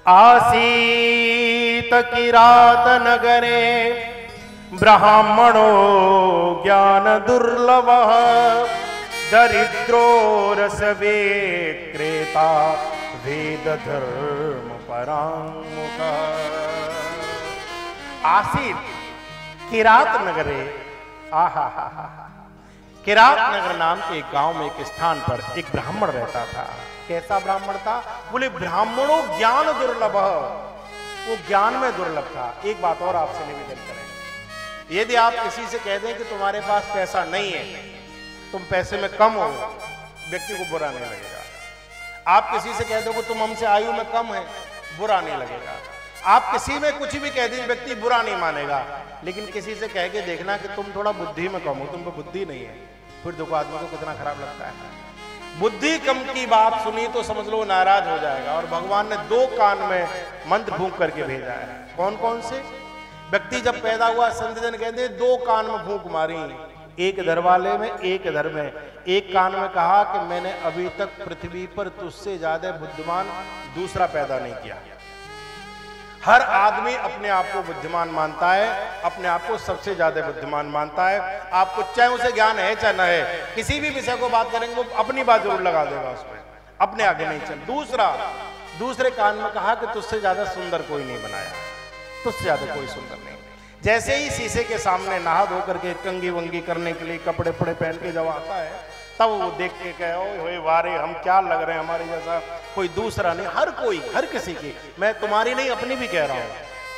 आसीत किरात नगरे ब्राह्मणो ज्ञान दुर्लभ दरिद्रो रस विक्रेता वेद धर्म परांमुख। आसीत किरात नगरे, आहा हा हा, किरात नगर नाम के एक गांव में एक स्थान पर एक ब्राह्मण रहता था। कैसा ब्राह्मण था? बोले ब्राह्मणों ज्ञान दुर्लभ, वो ज्ञान में दुर्लभ था। एक बात और आपसे निवेदन करें, यदि आप किसी से कह दें कि तुम्हारे पास पैसा नहीं है, तुम पैसे में कम हो, व्यक्ति को बुरा नहीं लगेगा। आप किसी से कह दो कि तुम हमसे आयु में कम है, बुरा नहीं लगेगा। आप किसी में कुछ भी कह दें, व्यक्ति बुरा नहीं मानेगा। लेकिन किसी से कह के देखना कि तुम थोड़ा बुद्धि में कम हो, तुम पे बुद्धि नहीं है, फिर देखो आदमी को कितना खराब लगता है। बुद्धि कम की बात सुनी तो समझ लो नाराज हो जाएगा। और भगवान ने 2 कान में मंत्र फूंक करके भेजा है। कौन कौन से? व्यक्ति जब पैदा हुआ, संत जन कहते 2 कान में फूंक मारी, एक इधर वाले में, एक इधर में। एक कान में कहा कि मैंने अभी तक पृथ्वी पर तुझसे ज्यादा बुद्धिमान दूसरा पैदा नहीं किया। हर आदमी अपने आप को बुद्धिमान मानता है, अपने आप को सबसे ज्यादा बुद्धिमान मानता है। आपको चाहे उसे ज्ञान है चाहे न है, किसी भी विषय को बात करेंगे वो अपनी बात जरूर लगा देगा उसमें, अपने आगे नहीं चल। दूसरे कान में कहा कि तुझसे ज्यादा सुंदर कोई नहीं बनाया, तुझसे ज्यादा कोई सुंदर नहीं। जैसे ही शीशे के सामने नहा धो करके कंगी वंगी करने के लिए कपड़े पड़े पहन के जब आता है, तब वो देख के कहे ओए वारे हम क्या लग रहे हैं, हमारे जैसा कोई दूसरा नहीं। हर कोई, हर किसी की, मैं तुम्हारी नहीं अपनी भी कह रहा हूँ।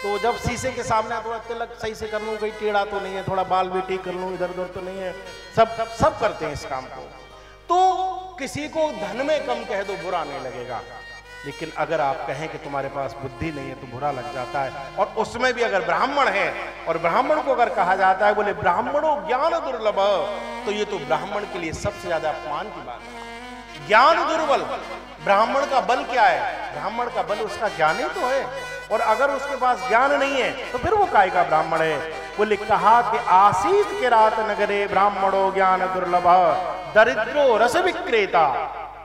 तो जब शीशे के सामने थोड़ा तिलक सही से कर लूँ, कहीं टेढ़ा तो नहीं है, थोड़ा बाल भी ठीक कर लूँ, इधर उधर तो नहीं है, सब करते हैं इस काम को। तो किसी को धन में कम कह दो, बुरा नहीं लगेगा। लेकिन अगर आप कहें कि तुम्हारे पास बुद्धि नहीं है तो बुरा लग जाता है। और उसमें भी अगर ब्राह्मण है, और ब्राह्मण को अगर कहा जाता है बोले ब्राह्मणों ज्ञान दुर्लभ, तो ये तो ब्राह्मण के लिए सबसे ज्यादा अपमान की बात है। ज्ञान दुर्बल, ब्राह्मण का बल क्या है? ब्राह्मण का बल उसका ज्ञान ही तो है। और अगर उसके पास ज्ञान नहीं है तो फिर वो काय का ब्राह्मण है? बोले कहा कि आसीत किरात नगरे ब्राह्मणो ज्ञान दुर्लभ दरिद्रो रस विक्रेता।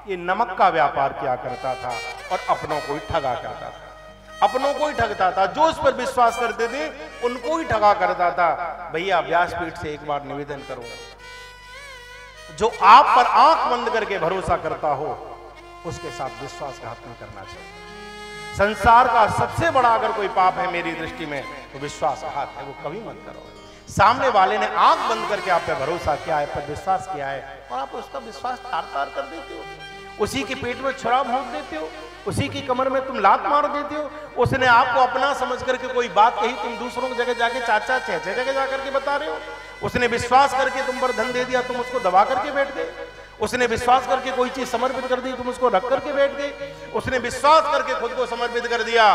ये नमक का व्यापार किया करता था और अपनों को ही ठगा करता था, अपनों को ही ठगता था। जो उस पर विश्वास करते थे उनको ही ठगा करता था। भैया व्यासपीठ से एक बार निवेदन करो, जो आप पर आंख बंद करके भरोसा करता हो उसके साथ विश्वासघात नहीं करना चाहिए। संसार का सबसे बड़ा अगर कोई पाप है मेरी दृष्टि में तो विश्वासघात है, वो कभी मत करो। सामने वाले ने आंख बंद करके आप पे भरोसा किया है, पर विश्वास किया है, और आप उसका विश्वास तार कर देते हो, उसी के पेट में छुरा भोंक देते हो, उसी की कमर में तुम लात मार देते हो। उसने आपको अपना समझ करके कोई बात कही, तुम दूसरों की जगह जाके 4-4 6-6 जगह जाकर के बता रहे हो। उसने विश्वास करके तुम पर धन दे दिया, तुम उसको दबा करके बैठ गए। उसने विश्वास करके कोई चीज समर्पित कर दी, तुम उसको रख करके बैठ गए। उसने विश्वास करके खुद को समर्पित कर दिया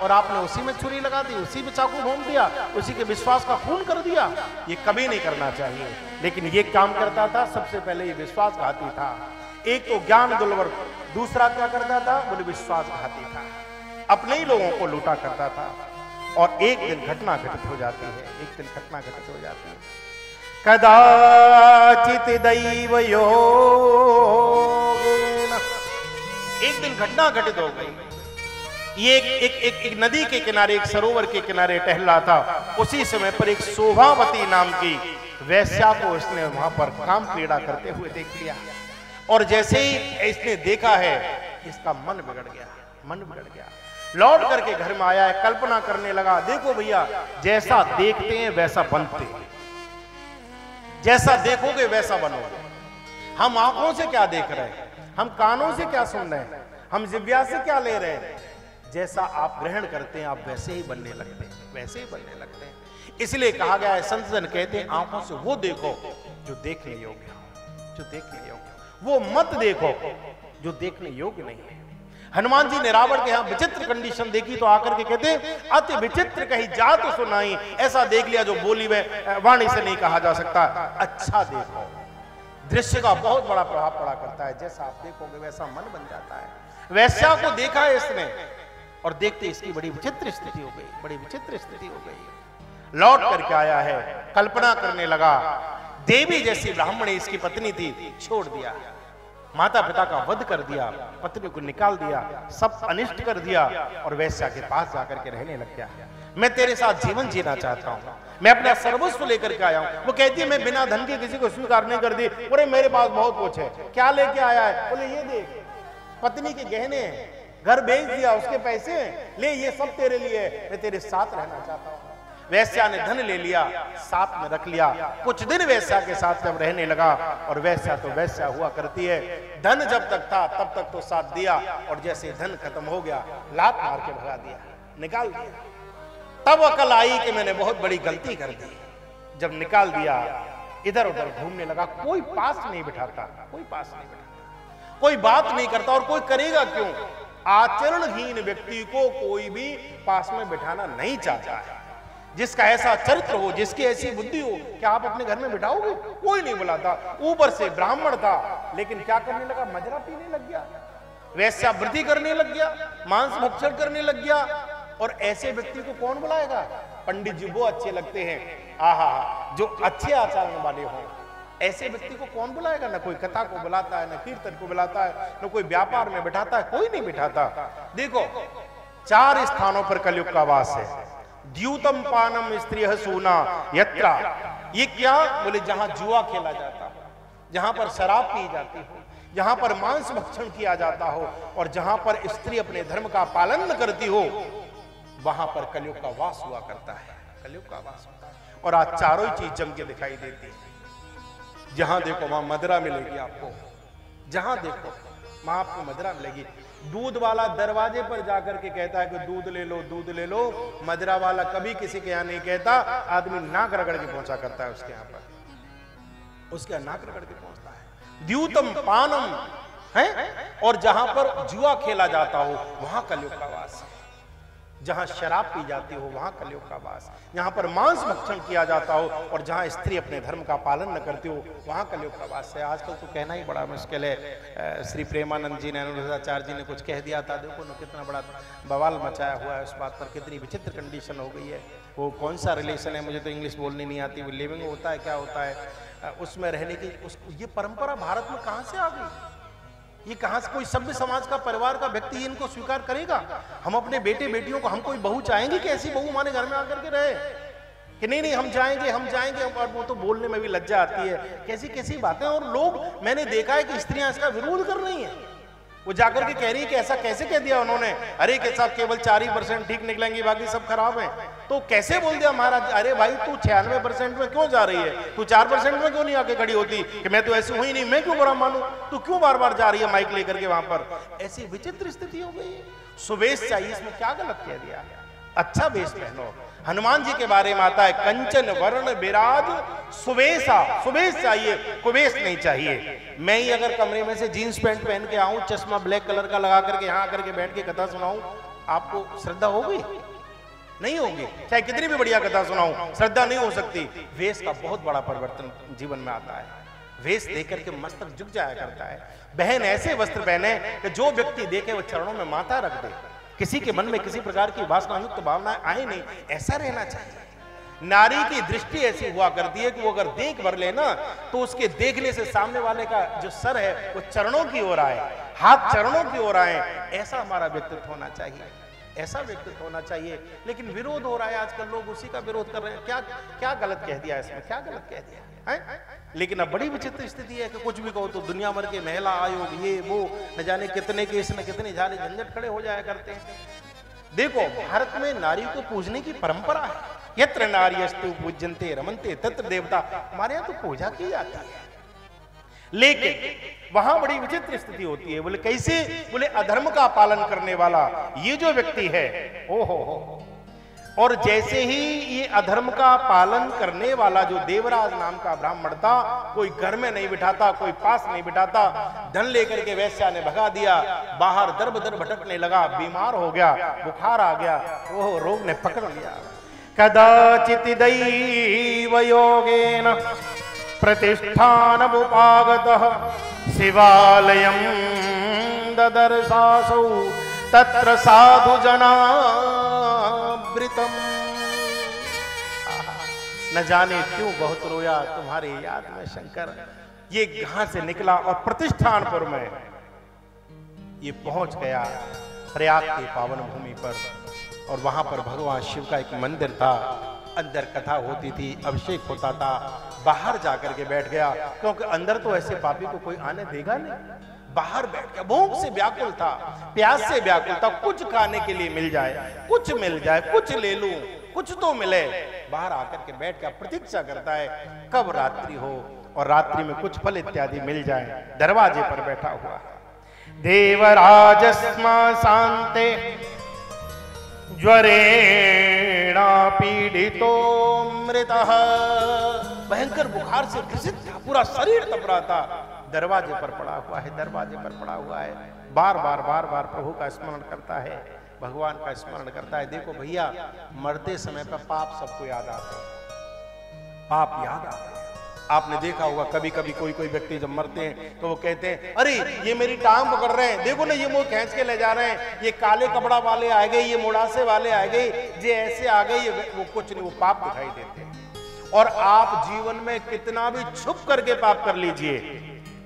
और आपने उसी में छुरी लगा दी, उसी में चाकू घोंप दिया, उसी के विश्वास का खून कर दिया। ये कभी नहीं करना चाहिए। लेकिन ये काम करता था, सबसे पहले ये विश्वासघाती था। एक तो ज्ञान दुर्लभ, दूसरा क्या करता था? बोले विश्वासघाती था, अपने ही लोगों को लूटा करता था। और एक दिन घटना घटित हो जाती है, एक दिन घटना घटित हो जाती है। कदाचित दैव योगेन, एक दिन घटना घटित हो गई। ये एक नदी के किनारे, एक सरोवर के किनारे टहल रहा था। उसी समय पर एक शोभावती नाम की वैश्या को इसने वहां पर काम पीड़ा करते हुए देख लिया। और जैसे ही इसने देखा है, इसका मन बिगड़ गया, मन बिगड़ गया। लौट करके घर में आया है, कल्पना करने लगा, देखो भैया जैसा देखते हैं वैसा बनते हैं, जैसा देखोगे वैसा बनोगे। हम आंखों से क्या देख रहे हैं, हम कानों से क्या सुन रहे हैं, हम जिह्वा से क्या ले रहे हैं, जैसा आप ग्रहण करते हैं आप वैसे ही बनने लगते हैं, वैसे ही बनने लगते हैं। इसलिए कहा गया है, संत जन कहते हैं आंखों से वो देखो जो देखने योग्य हो, जो देखने योग्य हो, वो मत देखो जो देखने योग्य नहीं है। हनुमान जी ने रावण के यहाँ विचित्र कंडीशन देखी तो आकर के कहते अति विचित्र कही जात सुनाई, ऐसा देख लिया जो बोली में वाणी से नहीं कहा जा सकता। अच्छा देखो, दृश्य का बहुत बड़ा प्रभाव पड़ा करता है, जैसा आप देखोगे वैसा मन बन जाता है। वैश्या को देखा है इसने और देखते इसकी बड़ी विचित्र स्थिति हो गई, बड़ी विचित्र स्थिति हो गई। लौट करके आया है, कल्पना करने लगा, देवी जैसी ब्राह्मणी इसकी पत्नी थी, छोड़ दिया। माता पिता का वध कर दिया, पत्नी को निकाल दिया, सब अनिष्ट कर दिया और वेश्या के पास जाकर के रहने लग गया। मैं तेरे साथ जीवन जीना चाहता हूं, मैं अपना सर्वस्व लेकर के आया हूं। वो कहती है मैं बिना धन के किसी को स्वीकार नहीं करती। बोले मेरे पास बहुत कुछ है। क्या लेके आया है? बोले ये देख, पत्नी के गहने हैं, घर बेच दिया, उसके पैसे हैं, ले ये सब तेरे लिए, मैं तेरे साथ रहना चाहता हूं। वेश्या ने धन ले लिया, साथ में रख लिया। कुछ दिन वेश्या के साथ जब रहने लगा, और वेश्या तो वेश्या हुआ करती है, धन जब तक था तब तक तो साथ दिया, और जैसे धन खत्म हो गया लात मार के भगा दिया, निकाल दिया। तब अकल आई कि मैंने बहुत बड़ी गलती कर दी। जब निकाल दिया, इधर उधर घूमने लगा, कोई पास नहीं बिठाता, कोई पास नहीं बिठाता, कोई बात नहीं करता, और कोई करेगा क्यों? आचरणहीन व्यक्ति को कोई भी पास में बिठाना नहीं चाहता है। जिसका ऐसा चरित्र हो, जिसकी ऐसी बुद्धि हो, क्या आप अपने घर में बिठाओगे? कोई नहीं बुलाता। ऊपर से ब्राह्मण था, लेकिन क्या करने लगा? मजरा पीने लग गया, वेश्यावृत्ति करने लग गया, मांस भक्षण करने लग गया। और ऐसे व्यक्ति को कौन बुलाएगा? पंडित जी वो अच्छे लगते हैं, आहा, जो अच्छे आचरण वाले हों, ऐसे व्यक्ति को कौन बुलाएगा? ना कोई कथा को बुलाता है, ना कीर्तन को बुलाता है, ना कोई व्यापार में बिठाता है, कोई नहीं बिठाता। देखो, 4 स्थानों पर कलयुग का वास है। द्यूतम पानम स्त्रियः सूना यत्रा, ये क्या? बोले जहां जुआ खेला जाता हो, जहां पर शराब पी जाती हो, जहां पर मांस भक्षण किया जाता हो, और जहां पर स्त्री अपने धर्म का पालन न करती हो, वहां पर कलयुग का वास हुआ करता है। कलयुग का वास होता है। और आज चारों ही चीज जम के दिखाई देती है। जहां देखो वहां मदिरा मिलेगी आपको, जहां देखो वहां आपको मदिरा मिलेगी। दूध वाला दरवाजे पर जाकर के कहता है कि दूध ले लो, दूध ले लो। मदिरा वाला कभी किसी के यहां नहीं कहता। आदमी नाक रगड़ के पहुंचा करता है उसके यहां पर, उसके यहां नाक रगड़ के पहुंचता है। द्यूतम पानम है, और जहां पर जुआ खेला जाता हो वहां कलयुग का वास है। जहां शराब पी जाती हो वहां कलयुग का वास, जहां पर मांस भक्षण किया जाता हो, और जहां स्त्री अपने धर्म का पालन न करती हो वहां कलयुग का वास है। आजकल तो कहना ही बड़ा मुश्किल है। श्री प्रेमानंद जी ने, अनुराधाचार्य जी ने कुछ कह दिया था, देखो ना कितना बड़ा बवाल मचाया हुआ है उस बात पर, कितनी विचित्र कंडीशन हो गई है। वो कौन सा रिलेशन है, मुझे तो इंग्लिश बोलनी नहीं आती, वो लिविंग होता है, क्या होता है, उसमें रहने की ये परंपरा भारत में कहां से आ गई? ये कहां से? कोई सभ्य समाज का, परिवार का व्यक्ति इनको स्वीकार करेगा? हम अपने बेटे बेटियों को, हम कोई बहू चाहेंगे कि ऐसी बहू हमारे घर में आकर के रहे कि नहीं हम जाएंगे, हम जाएंगे? और वो तो बोलने में भी लज्जा आती है, कैसी कैसी बातें। और लोग, मैंने देखा है कि स्त्रियां इसका विरोध कर रही हैं। वो जाकर के कह रही है कि ऐसा कैसे कह दिया उन्होंने, अरे के साथ केवल 4 ही % ठीक निकलेंगे, बाकी सब खराब है। तो कैसे बोल दिया महाराज? अरे भाई तू 96% में क्यों जा रही है? तू 4% में क्यों नहीं आके खड़ी होती कि मैं तो ऐसी हुई नहीं, मैं क्यों बुरा मानूं? तू क्यों बार बार जा रही है माइक लेकर के वहां पर? ऐसी विचित्र स्थिति हो गई है। सुवेश चाहिए, इसमें क्या गलत कह दिया? अच्छा वेश पहनो। हनुमान जी के बारे में आता है, कंचन वर्ण विराज सुवेशा, सुवेश चाहिए, कुवेश नहीं चाहिए। मैं ही अगर कमरे में से जीन्स पैंट पहन के आऊं, चश्मा ब्लैक कलर का लगा करके यहां आकर के बैठ के कथा सुनाऊं, आपको श्रद्धा होगी? नहीं होगी। चाहे कितनी भी बढ़िया कथा सुनाऊं, श्रद्धा नहीं हो सकती। वेश का बहुत बड़ा परिवर्तन जीवन में आता है। वेश देख करके मस्तक झुक जाया करता है। बहन ऐसे वस्त्र पहने कि जो व्यक्ति देखे वो चरणों में माथा रख दे, किसी के मन में किसी प्रकार की वासनायुक्त भावनाएं आए नहीं, ऐसा रहना चाहिए। नारी की दृष्टि ऐसी हुआ करती है कि वो अगर देख भर लेना तो उसके देखने से सामने वाले का जो सर है वो चरणों की ओर आए, हाथ चरणों की ओर आए। ऐसा हमारा व्यक्तित्व होना चाहिए, ऐसा व्यक्तित्व होना चाहिए। लेकिन विरोध हो रहा है आजकल, लोग उसी का विरोध कर रहे हैं। क्या क्या गलत कह दिया इसमें? क्या गलत कह दिया है? लेकिन अब बड़ी विचित्र स्थिति है कि कुछ भी कहो तो दुनिया भर के महिला आयोग, ये वो, न जाने कितने केस में कितने झाले झंझट खड़े हो जाया करते हैं। देखो, भारत में नारी को पूजने की परंपरा है। यत्र नार्यस्तु पूज्यन्ते रमन्ते तत्र देवता, हमारे यहाँ तो पूजा की जाती है। लेकिन वहां बड़ी विचित्र स्थिति होती है। बोले कैसे? बोले अधर्म का पालन करने वाला ये जो व्यक्ति है, ओहो, और जैसे ही ये अधर्म का पालन करने वाला जो देवराज नाम का ब्राह्मण था, कोई घर में नहीं बिठाता, कोई पास नहीं बिठाता, धन लेकर के वेश्या ने भगा दिया, बाहर दर बदर भटकने लगा, बीमार हो गया, बुखार आ गया, वो रोग ने पकड़ लिया। कदाचित् दैव योगेन प्रतिष्ठानमुपागतः शिवालयं ददर्शासौ तत्र साधु जनावृतम। न जाने क्यों बहुत रोया तुम्हारी याद में शंकर, ये कहां से निकला और प्रतिष्ठानपुर में ये पहुंच गया, प्रयाग की पावन भूमि पर। और वहां पर भगवान शिव का एक मंदिर था, अंदर कथा होती थी, अभिषेक होता था। बाहर जाकर के बैठ गया, क्योंकि अंदर तो ऐसे पापी को कोई आने देगा नहीं। बाहर बैठ गया, भूख से व्याकुल था, प्यास से व्याकुल था, कुछ खाने के लिए मिल जाए, कुछ मिल जाए, कुछ ले लूं, कुछ तो मिले। बाहर आकर के बैठ कर प्रतीक्षा करता है कब रात्रि हो और रात्रि में कुछ फल इत्यादि मिल जाए। दरवाजे पर बैठा हुआ है। देवराजस्मा शांते ज्वरेण पीड़ितो मृतः। भयंकर बुखार से ग्रसित था, पूरा शरीर तप रहा था। दरवाजे पर पड़ा हुआ है, दरवाजे पर पड़ा हुआ है। बार बार प्रभु का स्मरण करता है, भगवान का स्मरण करता है। देखो भैया, मरते समय पर पाप सबको याद आते हैं, पाप याद आते हैं। आपने देखा होगा कभी कभी कोई व्यक्ति जब मरते हैं तो वो कहते हैं, अरे ये मेरी टांग पकड़ रहे हैं, देखो ना ये मुंह खींच के ले जा रहे हैं, ये काले कपड़ा वाले आ गए, ये मुड़ासे वाले आ गए, ये ऐसे आ गए, वो कुछ नहीं, वो पाप दिखाई देते हैं। और आप जीवन में कितना भी छुप करके पाप कर लीजिए,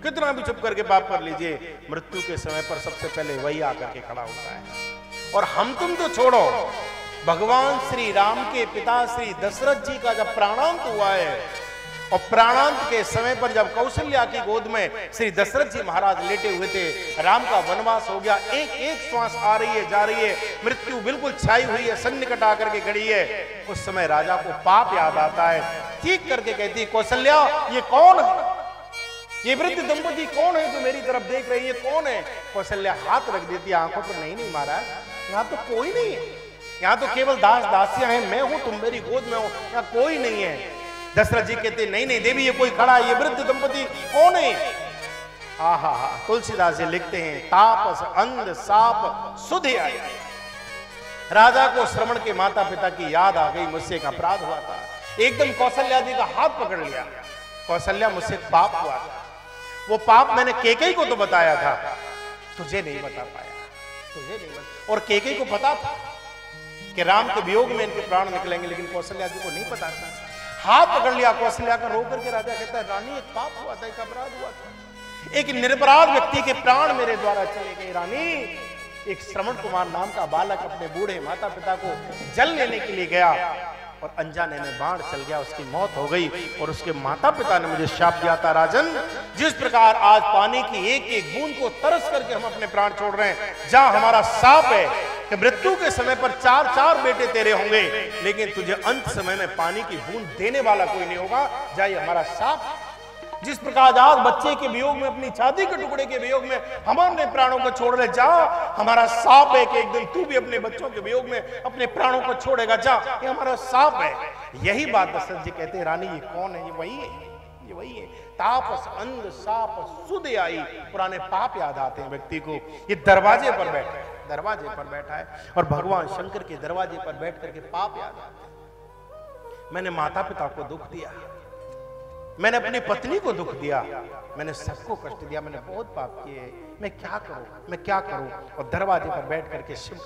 कितना भी छुप करके पाप कर लीजिए, मृत्यु के समय पर सबसे पहले वही आकर के खड़ा होता है। और हम तुम तो छोड़ो, भगवान श्री राम के पिता श्री दशरथ जी का जब प्राणांत हुआ है, और प्राणांत के समय पर जब कौशल्या की गोद में श्री दशरथ जी महाराज लेटे हुए थे, राम का वनवास हो गया, एक एक श्वास आ रही है, जा रही है, मृत्यु बिल्कुल छाई हुई है, सन्निकट आकर के खड़ी है। उस समय राजा को पाप याद आता है, चीख करके कहती है, कौशल्या ये कौन है, ये वृद्ध दंपति कौन है जो मेरी तरफ देख रही है, कौन है? कौशल्या हाथ रख देती है आंखों पर, नहीं महाराज, यहाँ तो कोई नहीं है, यहाँ तो केवल दास दासियां हैं, मैं हूं, तुम मेरी गोद में हो, यहाँ कोई नहीं है। दशरथ जी कहते, नहीं नहीं देवी, ये कोई खड़ा है, ये वृद्ध दंपति कौन है? आहा, तुलसीदास जी लिखते हैं, तापस अंध साप सुधे आए। राजा को श्रवण के माता पिता की याद आ गई, मुझसे एक अपराध हुआ था। एकदम कौशल्या जी का हाथ पकड़ लिया, कौशल्या मुझसे पाप हुआ था, वो पाप मैंने केकई को तो बताया था, तुझे नहीं बता पाया, तुझे नहीं बता। और केकई को पता था कि राम के वियोग में इनके प्राण निकलेंगे, लेकिन कौशल्या जी को नहीं पता था। हाथ पकड़ लिया कौशल्या का, रो करके राजा कहता है, रानी एक पाप हुआ था, एक अपराध हुआ था, एक निरपराध व्यक्ति के प्राण मेरे द्वारा चले गए। रानी, एक श्रवण कुमार नाम का बालक अपने बूढ़े माता पिता को जल लेने के लिए गया और अनजाने में बाढ़ चल गया, उसकी मौत हो गई। और उसके माता पिता ने मुझे शाप दिया था, राजन जिस प्रकार आज पानी की एक एक बूंद को तरस करके हम अपने प्राण छोड़ रहे हैं, जहां हमारा साप है कि मृत्यु के समय पर 4-4 बेटे तेरे होंगे, लेकिन तुझे अंत समय में पानी की बूंद देने वाला कोई नहीं होगा, जाए हमारा साप। जिस प्रकार आज बच्चे के वियोग में, अपनी छाती के टुकड़े के वियोग में हम अपने प्राणों को छोड़ रहे, जा हमारा साप है कि एक दिन तू भी अपने बच्चों के वियोग में अपने प्राणों को छोड़ेगा, जा, ये हमारा साप है। यही बात दशरथ जी कहते हैं, रानी ये कौन है? ये वही है, ये वही है। तापस अंध साप सुधे आई, पुराने पाप याद आते हैं व्यक्ति को। ये दरवाजे पर बैठा है, दरवाजे पर बैठा है, और भगवान शंकर के दरवाजे पर बैठ करके पाप याद आते हैं। मैंने माता पिता को दुख दिया, मैंने अपनी पत्नी को दुख दिया, मैंने सबको कष्ट दिया, मैंने बहुत पाप किए, मैं क्या करूं, मैं क्या करूं? और दरवाजे पर बैठ करके शिव